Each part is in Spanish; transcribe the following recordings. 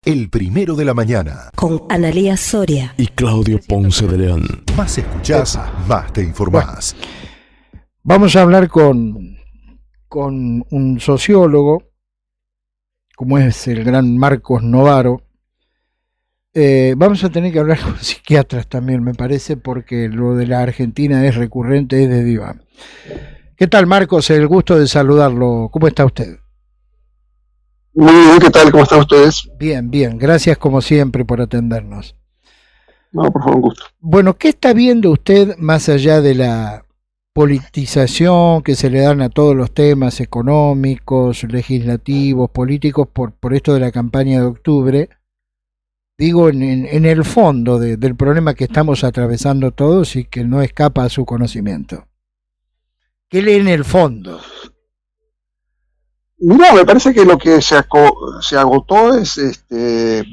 El primero de la mañana. Con Analía Soria y Claudio Ponce de León. Más escuchás, más te informás. Bueno, vamos a hablar con un sociólogo, como es el gran Marcos Novaro. Vamos a tener que hablar con psiquiatras también, me parece, porque lo de la Argentina es recurrente, es de diva. ¿Qué tal, Marcos? El gusto de saludarlo. ¿Cómo está usted? Muy bien, ¿qué tal? ¿Cómo están ustedes? Bien, bien. Gracias como siempre por atendernos. No, por favor, un gusto. Bueno, ¿qué está viendo usted más allá de la politización que se le dan a todos los temas económicos, legislativos, políticos por esto de la campaña de octubre? Digo, en el fondo del problema que estamos atravesando todos y que no escapa a su conocimiento. ¿Qué lee en el fondo? No, me parece que lo que se agotó es el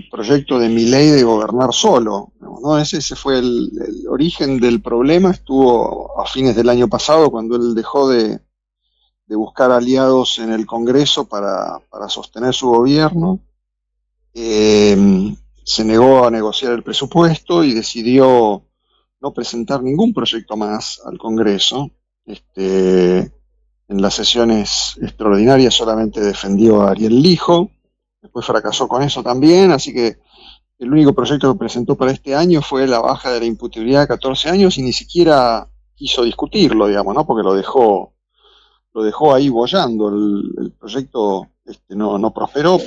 proyecto de Milei de gobernar solo, ¿no? Ese fue el origen del problema. Estuvo a fines del año pasado, cuando él dejó de buscar aliados en el Congreso para sostener su gobierno. Se negó a negociar el presupuesto y decidió no presentar ningún proyecto más al Congreso. En las sesiones extraordinarias solamente defendió a Ariel Lijo, después fracasó con eso también, así que el único proyecto que presentó para este año fue la baja de la imputabilidad a 14 años y ni siquiera quiso discutirlo, digamos, ¿no? Porque lo dejó ahí boyando. El proyecto no prosperó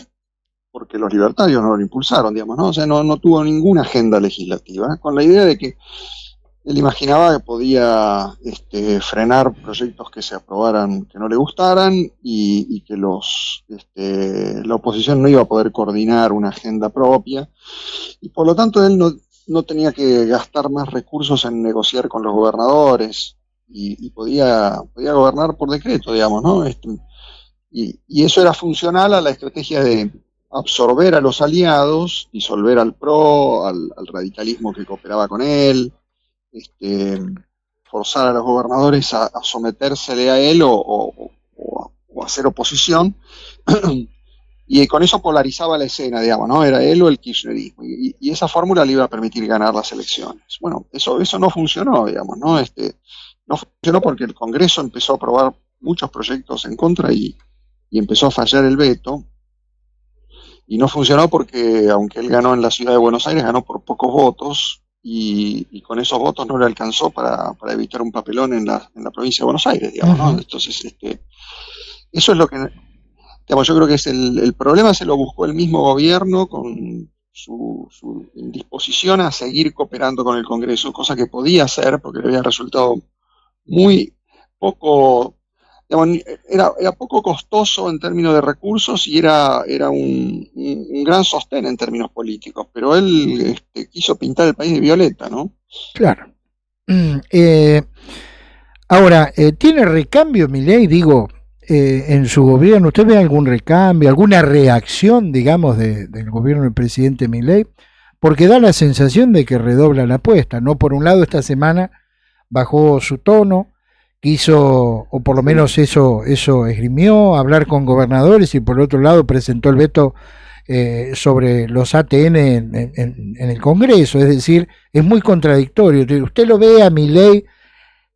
porque los libertarios no lo impulsaron, digamos, ¿no? O sea, no tuvo ninguna agenda legislativa, con la idea de que él imaginaba que podía frenar proyectos que se aprobaran que no le gustaran y que la oposición no iba a poder coordinar una agenda propia, y por lo tanto él no tenía que gastar más recursos en negociar con los gobernadores y podía gobernar por decreto, digamos, ¿no? Y eso era funcional a la estrategia de absorber a los aliados, disolver al PRO, al radicalismo que cooperaba con él, forzar a los gobernadores a sometérsele a él o hacer oposición, y con eso polarizaba la escena, digamos, ¿no? Era él o el kirchnerismo, y esa fórmula le iba a permitir ganar las elecciones. Bueno, eso no funcionó, digamos, ¿no? No funcionó porque el Congreso empezó a aprobar muchos proyectos en contra y empezó a fallar el veto, y no funcionó porque, aunque él ganó en la ciudad de Buenos Aires, ganó por pocos votos, y con esos votos no le alcanzó para evitar un papelón en la provincia de Buenos Aires, digamos, ¿no? Entonces, eso es lo que, digamos, yo creo que es el problema. Se lo buscó el mismo gobierno con su indisposición a seguir cooperando con el Congreso, cosa que podía hacer porque le había resultado muy poco, digamos, era poco costoso en términos de recursos y era un gran sostén en términos políticos, pero él quiso pintar el país de violeta, ¿no? Claro. Ahora, ¿tiene recambio Milei, digo, en su gobierno? ¿Usted ve algún recambio, alguna reacción, digamos, del gobierno del presidente Milei? Porque da la sensación de que redobla la apuesta, ¿no? Por un lado, esta semana bajó su tono, quiso, o por lo menos eso esgrimió, hablar con gobernadores, y por otro lado presentó el veto sobre los ATN en el Congreso. Es decir, es muy contradictorio. ¿Usted lo ve a Milei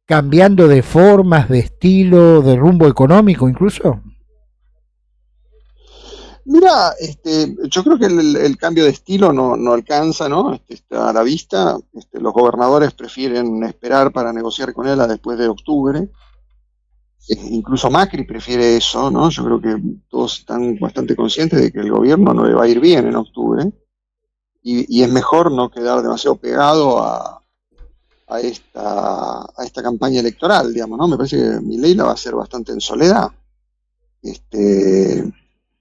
cambiando de formas, de estilo, de rumbo económico incluso? Mira, yo creo que el cambio de estilo no alcanza, ¿no? Está a la vista. Los gobernadores prefieren esperar para negociar con él a después de octubre. Incluso Macri prefiere eso, ¿no? Yo creo que todos están bastante conscientes de que el gobierno no le va a ir bien en octubre, y es mejor no quedar demasiado pegado a esta campaña electoral, digamos, ¿no? Me parece que Milei la va a hacer bastante en soledad.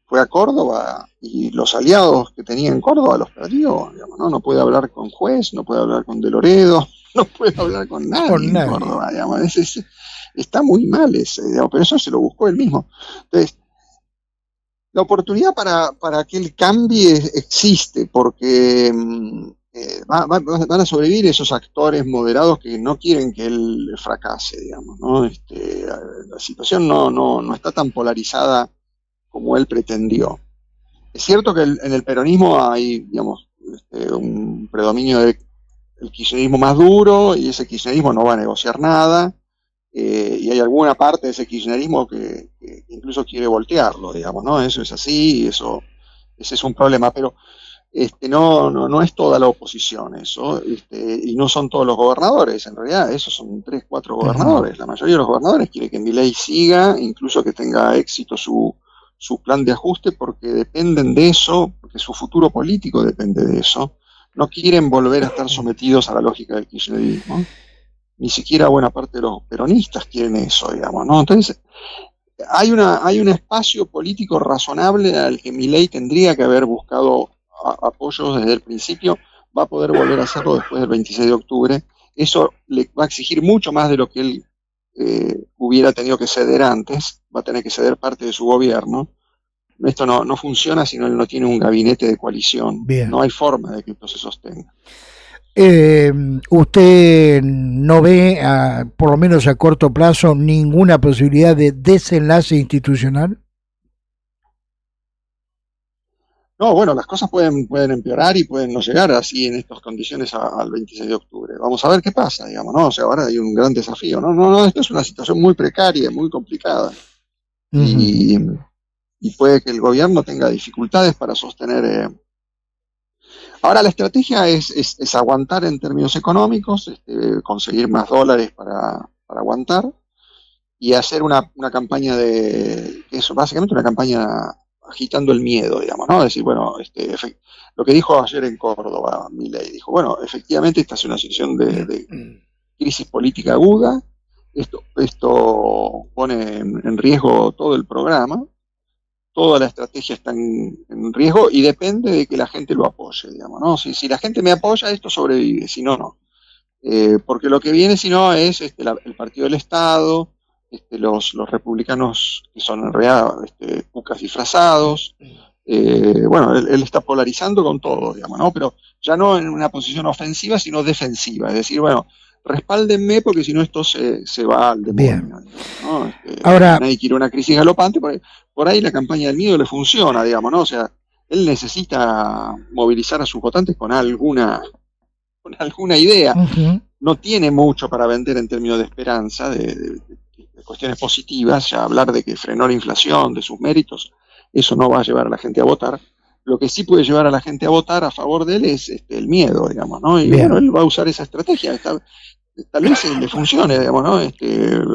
Fue a Córdoba y los aliados que tenía en Córdoba los perdió, digamos, ¿no? No puede hablar con Juez, no puede hablar con De Loredo, no puede hablar con nadie en Córdoba, digamos. Está muy mal ese, digamos, pero eso se lo buscó él mismo. Entonces, la oportunidad para que él cambie existe, porque van a sobrevivir esos actores moderados que no quieren que él fracase, digamos, ¿no? La situación no está tan polarizada como él pretendió. Es cierto que en el peronismo hay, digamos, un predominio del kirchnerismo más duro, y ese kirchnerismo no va a negociar nada, y hay alguna parte de ese kirchnerismo que incluso quiere voltearlo, digamos, ¿no? Eso es así, y ese es un problema, pero no es toda la oposición eso, y no son todos los gobernadores, en realidad esos son 3, 4 gobernadores. La mayoría de los gobernadores quiere que Milei siga, incluso que tenga éxito su plan de ajuste, porque dependen de eso, porque su futuro político depende de eso. No quieren volver a estar sometidos a la lógica del kirchnerismo. Ni siquiera buena parte de los peronistas quieren eso, digamos, ¿no? Entonces, hay un espacio político razonable al que Milei tendría que haber buscado apoyos desde el principio. Va a poder volver a hacerlo después del 26 de octubre. Eso le va a exigir mucho más de lo que él hubiera tenido que ceder antes. Va a tener que ceder parte de su gobierno. Esto no funciona si él no tiene un gabinete de coalición. Bien. No hay forma de que esto se sostenga. ¿Usted no ve, por lo menos a corto plazo, ninguna posibilidad de desenlace institucional? No, bueno, las cosas pueden empeorar y pueden no llegar así en estas condiciones al 26 de octubre. Vamos a ver qué pasa, digamos, ¿no? O sea, ahora hay un gran desafío. No, esto es una situación muy precaria, muy complicada. Uh-huh. Y puede que el gobierno tenga dificultades para sostener. Ahora la estrategia es aguantar en términos económicos, conseguir más dólares para aguantar, y hacer una campaña que es básicamente una campaña agitando el miedo, digamos, ¿no? Es decir, bueno, lo que dijo ayer en Córdoba Milei, dijo, bueno, efectivamente esta es una situación de crisis política aguda, esto pone en riesgo todo el programa, toda la estrategia está en riesgo, y depende de que la gente lo apoye, digamos, ¿no? Si la gente me apoya, esto sobrevive, si no, no. Porque lo que viene, si no, es el Partido del Estado, los republicanos, que son en realidad cucas disfrazados. Bueno, él está polarizando con todo, digamos, ¿no? Pero ya no en una posición ofensiva, sino defensiva. Es decir, bueno, respáldenme porque si no esto se va al demonio, ¿no? Ahora, nadie quiere una crisis galopante, por ahí la campaña del miedo le funciona, digamos, ¿no? O sea, él necesita movilizar a sus votantes con alguna idea. Uh-huh. No tiene mucho para vender en términos de esperanza, de cuestiones positivas. Ya hablar de que frenó la inflación, de sus méritos, eso no va a llevar a la gente a votar. Lo que sí puede llevar a la gente a votar a favor de él es el miedo, digamos, ¿no? Y bueno, él va a usar esa estrategia. Tal vez le funcione, digamos, ¿no?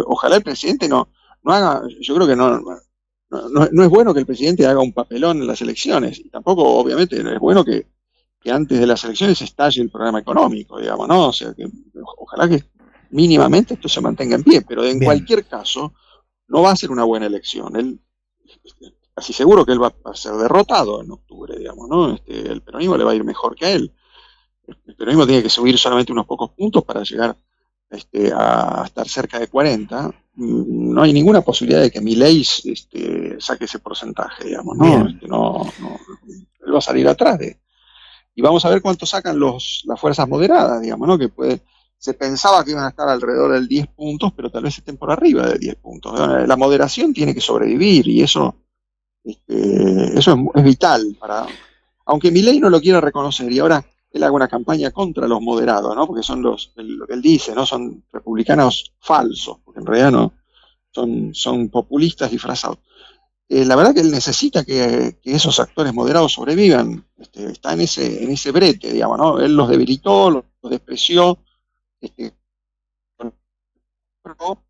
Ojalá el presidente no haga. Yo creo que no es bueno que el presidente haga un papelón en las elecciones, y tampoco, obviamente, es bueno que antes de las elecciones estalle el programa económico, digamos, ¿no? O sea, que ojalá que mínimamente esto se mantenga en pie, pero en cualquier caso no va a ser una buena elección. Él, casi seguro que él va a ser derrotado en octubre, digamos, ¿no? El peronismo le va a ir mejor que a él. El peronismo tiene que subir solamente unos pocos puntos para llegar a estar cerca de 40. No hay ninguna posibilidad de que Milei saque ese porcentaje, digamos, ¿no? Él va a salir atrás y vamos a ver cuánto sacan las fuerzas moderadas, digamos, ¿no? Se pensaba que iban a estar alrededor del 10 puntos, pero tal vez estén por arriba de 10 puntos. La moderación tiene que sobrevivir, y eso es vital aunque Milei no lo quiera reconocer, y ahora él haga una campaña contra los moderados, ¿no? Porque son lo que él dice, ¿no? Son republicanos falsos, porque en realidad no son populistas disfrazados. La verdad que él necesita que esos actores moderados sobrevivan. Está en ese brete, digamos, ¿no? Él los debilitó, los despreció.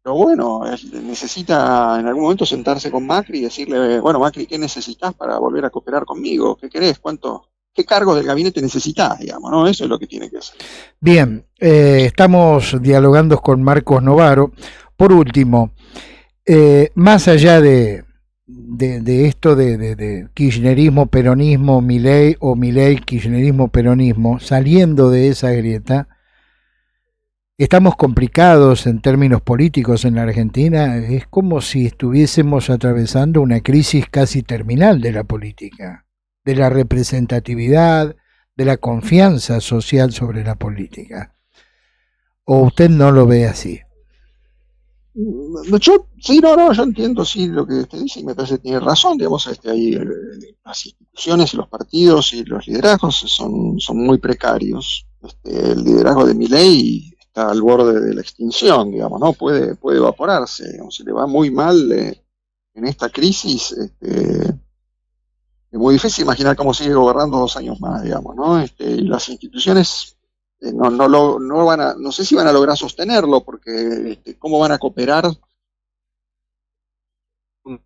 Pero bueno, él necesita en algún momento sentarse con Macri y decirle, bueno, Macri, ¿qué necesitas para volver a cooperar conmigo? ¿Qué querés? ¿Qué cargos del gabinete necesitas? Digamos, ¿no? Eso es lo que tiene que hacer. Bien, estamos dialogando con Marcos Novaro. Por último, más allá de esto de kirchnerismo, peronismo, Milei, o Milei, kirchnerismo, peronismo, saliendo de esa grieta, estamos complicados en términos políticos en la Argentina. Es como si estuviésemos atravesando una crisis casi terminal de la política, de la representatividad, de la confianza social sobre la política. ¿O usted no lo ve así? Yo entiendo sí lo que usted dice y me parece que tiene razón, digamos, ahí las instituciones y los partidos y los liderazgos son muy precarios. El liderazgo de Milei está al borde de la extinción, digamos, ¿no? Puede evaporarse, digamos, se le va muy mal en esta crisis, es muy difícil imaginar cómo sigue gobernando 2 años más, digamos, ¿no? Y las instituciones no sé si van a lograr sostenerlo, porque cómo van a cooperar un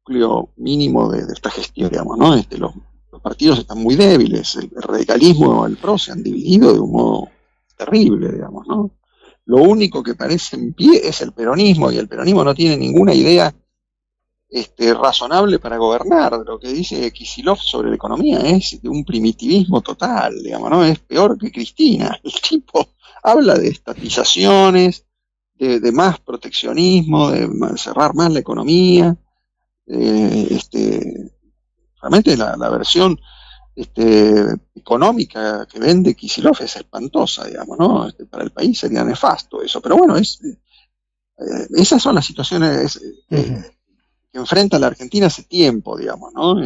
núcleo mínimo de esta gestión, digamos, ¿no? Los partidos están muy débiles, el radicalismo, el PRO se han dividido de un modo terrible, digamos, ¿no? Lo único que parece en pie es el peronismo, y el peronismo no tiene ninguna idea razonable para gobernar. Lo que dice Kicillof sobre la economía es de un primitivismo total, digamos, ¿no? Es peor que Cristina. El tipo habla de estatizaciones, de más proteccionismo, de cerrar más la economía. Realmente la versión económica que vende Kicillof es espantosa, digamos, ¿no? Para el país sería nefasto eso. Pero bueno, esas son las situaciones que enfrenta la Argentina hace tiempo, digamos, ¿no?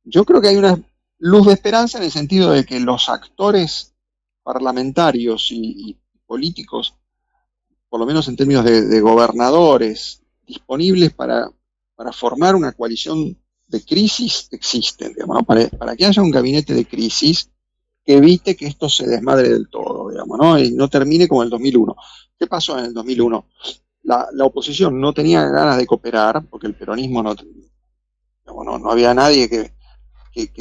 Yo creo que hay una luz de esperanza en el sentido de que los actores parlamentarios y políticos, por lo menos en términos de gobernadores, disponibles para formar una coalición de crisis, existen, digamos, ¿no? Para que haya un gabinete de crisis que evite que esto se desmadre del todo, digamos, ¿no? Y no termine como en el 2001. ¿Qué pasó en el 2001? La oposición no tenía ganas de cooperar, porque el peronismo no había nadie que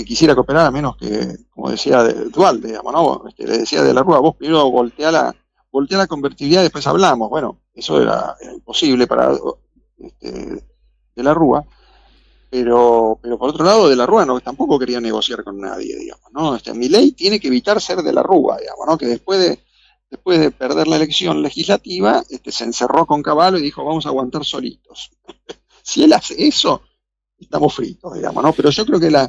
quisiera cooperar, a menos que, como decía Dualde, digamos, ¿no? Le decía de la Rúa, vos primero voltea la convertibilidad y después hablamos. Bueno, eso era imposible para de la Rúa, pero por otro lado, de la Rúa tampoco quería negociar con nadie, digamos, ¿no? Milei tiene que evitar ser de la Rúa, digamos, ¿no? Que después de perder la elección legislativa, se encerró con Cavallo y dijo, vamos a aguantar solitos. Si él hace eso, estamos fritos, digamos, ¿no? Pero yo creo que la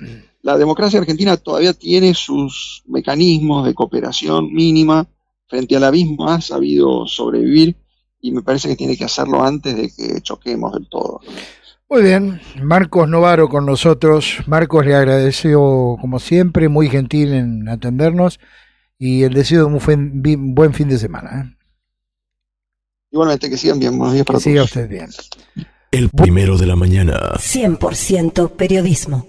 democracia argentina todavía tiene sus mecanismos de cooperación mínima, frente al abismo ha sabido sobrevivir, y me parece que tiene que hacerlo antes de que choquemos del todo, ¿no? Muy bien, Marcos Novaro con nosotros. Marcos, le agradezco como siempre, muy gentil en atendernos, y el deseo de un buen fin de semana. Igualmente, que sigan bien, buenos días para todos. Que siga usted bien. El primero de la mañana. 100% periodismo.